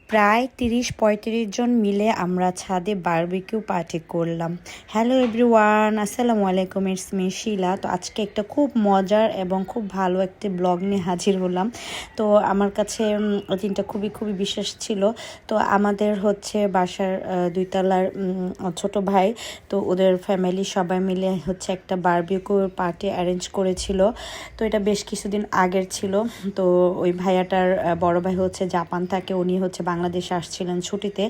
প্রায় ৩০-৩৫ জন মিলে আমরা ছাদে বারবিকিউ পার্টি করলাম। হ্যালো এভরিওয়ান, আসসালামু আলাইকুম, ইটস মি শিলা। তো আজকে একটা খুব মজার এবং খুব ভালো একটি ব্লগ নিয়ে হাজির হলাম। তো আমার কাছে দিনটা খুবই খুবই বিশেষ ছিল। তো আমাদের হচ্ছে বাসার দুইতলার ছোট ভাই, তো ওদের ফ্যামিলি সবাই মিলে হচ্ছে একটা বারবিকিউ পার্টি অ্যারেঞ্জ করেছিল। তো এটা বেশ কিছুদিন আগের ছিল। তো ওই ভাইয়াটার বড় ভাই হচ্ছে জাপান থাকে, উনি হচ্ছে বাংলাদেশে আসছিলেন ছুটিতে।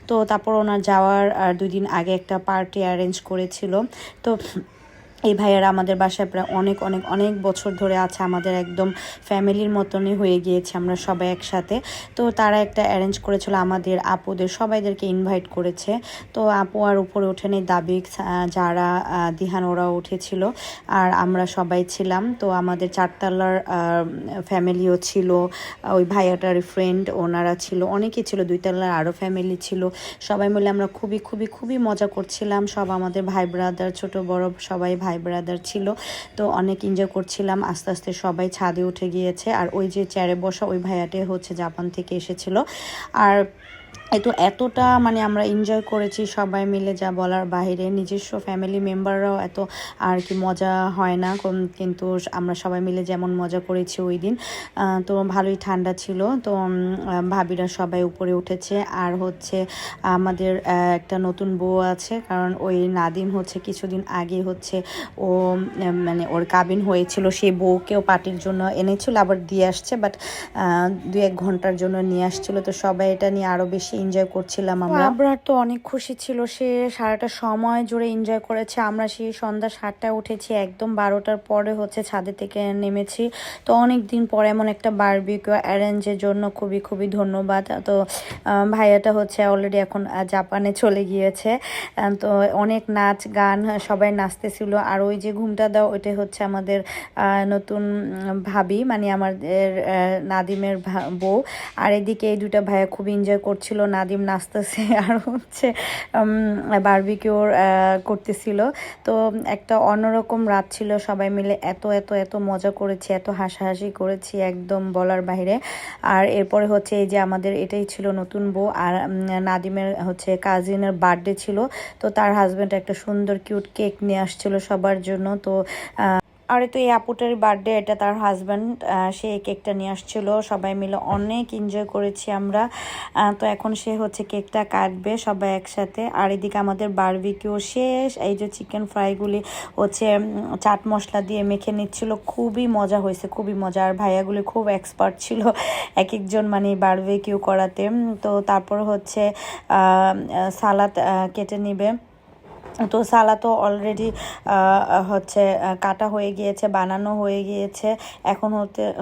তো তারপর ওনার যাওয়ার 2 দিন আগে একটা পার্টি অ্যারেঞ্জ করেছিল। তো এই ভাইয়ারা আমাদের বাসায় প্রায় অনেক অনেক অনেক বছর ধরে আছে, আমাদের একদম ফ্যামিলির মতনই হয়ে গিয়েছে আমরা সবাই একসাথে। তো তারা একটা অ্যারেঞ্জ করেছিল, আমাদের আপুদের সবাইদেরকে ইনভাইট করেছে। তো আপু আর উপরে ওঠেনি, দাবিক, যারা, দিহান ওরাও উঠেছিল আর আমরা সবাই ছিলাম। তো আমাদের চারতলার ফ্যামিলিও ছিল, ওই ভাইয়াটার ফ্রেন্ড ওনারা ছিল, অনেকেই ছিল, দুইতলার আরও ফ্যামিলি ছিল। সবাই মিলে আমরা খুবই খুবই খুবই মজা করছিলাম। সব আমাদের ভাই ব্রাদার, ছোট বড় সবাই ভাই ব্রাদার ছিল। তো অনেক এনজয় করছিলাম। আস্তে আস্তে সবাই ছাদে উঠে গিয়েছে। আর ওই যে চেয়ারে বসা ওই ভাইয়াটে হচ্ছে জাপান থেকে এসেছিল। আর এতটা মানে আমরা এনজয় করেছি সবাই মিলে, যা বলার বাইরে। নিজস্ব ফ্যামিলি মেম্বাররাও এত আর কি মজা হয় না, কিন্তু আমরা সবাই মিলে যেমন মজা করেছি ওই দিন। তো ভালোই ঠান্ডা ছিল। তো ভাবিরা সবাই উপরে উঠেছে। আর হচ্ছে আমাদের একটা নতুন বউ আছে, কারণ ওই নাদিম হচ্ছে কিছুদিন আগে হচ্ছে ও মানে ওর কাবিন হয়েছিল, সেই বউকেও পার্টির জন্য এনেছিল, আবার দিয়ে আসছে, বাট 2-1 ঘন্টার জন্য নিয়ে আসছিল। তো সবাই এটা নিয়ে আরও বেশি এনজয় করছিলাম আমরা। আবরার তো অনেক খুশি ছিল, সে সারাটা সময় জুড়ে এনজয় করেছে। আমরা সেই সন্ধ্যা 7টায় উঠেছি, একদম 12টার পরে হচ্ছে ছাদে থেকে নেমেছি। তো অনেক দিন পরে এমন একটা বারবিকিউ অ্যারেঞ্জের জন্য খুবই খুবই ধন্যবাদ। তো ভাইয়াটা হচ্ছে অলরেডি এখন জাপানে চলে গিয়েছে। তো অনেক নাচ গান, সবাই নাচতেছিল। আর ওই যে ঘুমটা দাও, ওইটা হচ্ছে আমাদের নতুন ভাবি, মানে আমাদের নাদিমের বউ। আর এদিকে এই দুটা ভাইয়া খুব এনজয় করছিল, নাদিম নাচতেছে আর হচ্ছে বারবিকিউর করতেছিল। তো একটা অন্যরকম রাত ছিল, সবাই মিলে এত এত এত মজা করেছি, এত হাসাহাসি করেছি একদম বলার বাইরে। আর এরপরে হচ্ছে এই যে আমাদের এটাই ছিল নতুন বউ। আর নাদিমের হচ্ছে কাজিনের বার্থডে ছিল, তো তার হাজব্যান্ড একটা সুন্দর কিউট কেক নিয়ে আসছিল সবার জন্য। তো আর তো এই আপুটার বার্থডে, এটা তার হাজব্যান্ড, সে কেকটা নিয়ে আসছিল। সবাই মিলে অনেক এনজয় করেছি আমরা। তো এখন সে হচ্ছে কেকটা কাটবে সবাই একসাথে। আর এদিকে আমাদের বারবিকিউ শেষ। এই যে চিকেন ফ্রাইগুলি হচ্ছে চাট মশলা দিয়ে মেখে নিচ্ছিল, খুবই মজা হয়েছে, খুবই মজা। আর ভাইয়াগুলি খুব এক্সপার্ট ছিল এক একজন মানে বারবিকিউ করাতে। তো তারপর হচ্ছে সালাদ কেটে নিবে। তো সালাদ তো অলরেডি হচ্ছে কাটা হয়ে গিয়েছে, বানানো হয়ে গিয়েছে, এখন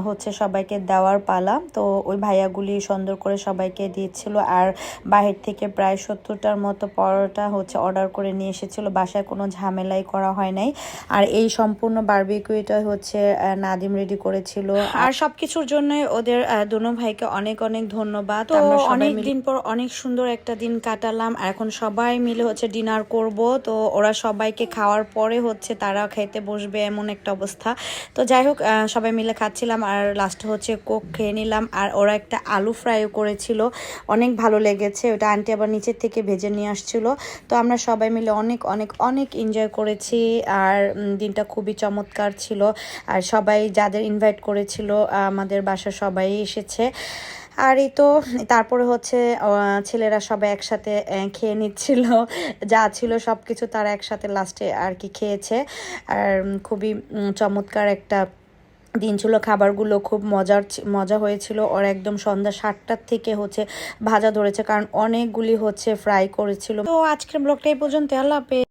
হচ্ছে সবাইকে দেওয়ার পালা। তো ওই ভাইয়াগুলি সুন্দর করে সবাইকে দিচ্ছিল। আর বাহির থেকে প্রায় 70টার মতো পরোটা হচ্ছে অর্ডার করে নিয়ে এসেছিলো, বাসায় কোনো ঝামেলাই করা হয় নাই। আর এই সম্পূর্ণ বারবিকিউটা হচ্ছে নাদিম রেডি করেছিল। আর সব কিছুর জন্য ওদের দুনো ভাইকে অনেক অনেক ধন্যবাদ। তো অনেক দিন পর অনেক সুন্দর একটা দিন কাটালাম। আর এখন সবাই মিলে হচ্ছে ডিনার করব। তো ওরা সবাইকে খাওয়ার পরে হচ্ছে তারা খেতে বসবে, এমন একটা অবস্থা। তো যাই হোক, সবাই মিলে খাচ্ছিলাম আর লাস্টে হচ্ছে কোক খেয়ে নিলাম। আর ওরা একটা আলু ফ্রাইও করেছিল, অনেক ভালো লেগেছে, ওটা আন্টি আবার নিচের থেকে ভেজে নিয়ে আসছিল। তো আমরা সবাই মিলে অনেক অনেক অনেক এনজয় করেছি। আর দিনটা খুবই চমৎকার ছিল। আর সবাই যাদের ইনভাইট করেছিল আমাদের বাসার সবাই এসেছে। আর এই তো তারপরে হচ্ছে ছেলেরা সবাই একসাথে খেয়ে নিচ্ছিল, যা ছিল সব কিছু তারা একসাথে লাস্টে আর কি খেয়েছে। আর খুবই চমৎকার একটা দিন ছিল। খাবারগুলো খুব মজা হয়েছিল। ওর একদম সন্ধ্যা 7টার থেকে হচ্ছে ভাজা ধরেছে, কারণ অনেকগুলি হচ্ছে ফ্রাই করেছিল। তো আজকের ব্লগটা এই পর্যন্ত, আল্লাহ হাফেজ।